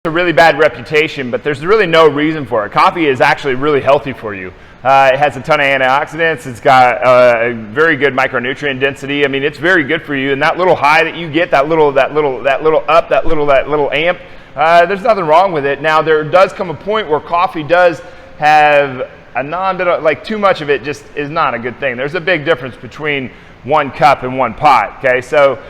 a really bad reputation, but there's really no reason for it. Coffee is actually really healthy for you. It has a ton of antioxidants. It's got a very good micronutrient density. I mean, it's very good for you. And that little high that you get, that little amp, there's nothing wrong with it. Now, there does come a point where coffee does have a non-bit of, like, too much of it just is not a good thing. There's a big difference between 1 cup and 1 pot. Okay, so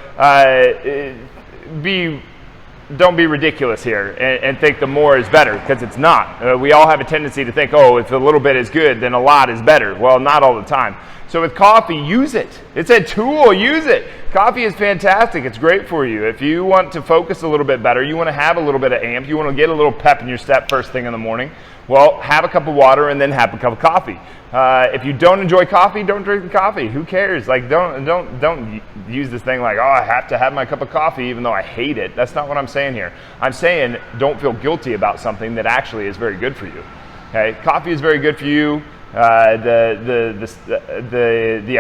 don't be ridiculous here and think the more is better, because it's not. We all have a tendency to think, oh, if a little bit is good, then a lot is better. Well, not all the time. So with coffee, use it. It's a tool, use it. Coffee is fantastic. It's great for you. If you want to focus a little bit better, you want to have a little bit of amp, you want to get a little pep in your step first thing in the morning, well, have a cup of water and then have a cup of coffee. If you don't enjoy coffee, don't drink the coffee. Who cares? Like, don't use this thing like, oh, I have to have my cup of coffee even though I hate it. That's not what I'm saying here. I'm saying don't feel guilty about something that actually is very good for you. Okay, coffee is very good for you. The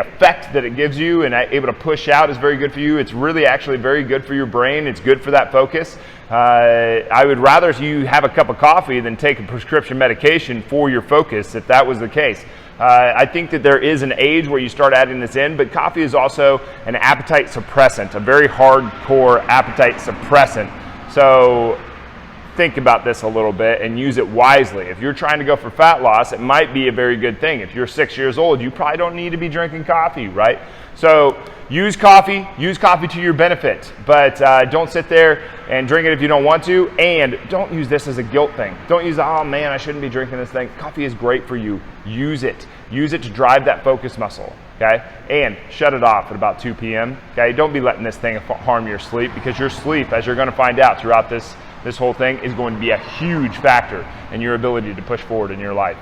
effect that it gives you and able to push out is very good for you. It's really actually very good for your brain. It's good for that focus. I would rather you have a cup of coffee than take a prescription medication for your focus, if that was the case. I think that there is an age where you start adding this in, but coffee is also an appetite suppressant, a very hardcore appetite suppressant. So think about this a little bit and use it wisely. If you're trying to go for fat loss, it might be a very good thing. If you're 6 years old, you probably don't need to be drinking coffee, right? So use coffee to your benefit, but don't sit there and drink it if you don't want to, and don't use this as a guilt thing. Don't use, oh man, I shouldn't be drinking this thing. Coffee is great for you. Use it. Use it to drive that focus muscle, okay? And shut it off at about 2 p.m., okay? Don't be letting this thing harm your sleep, because your sleep, as you're gonna find out throughout this whole thing, is going to be a huge factor in your ability to push forward in your life.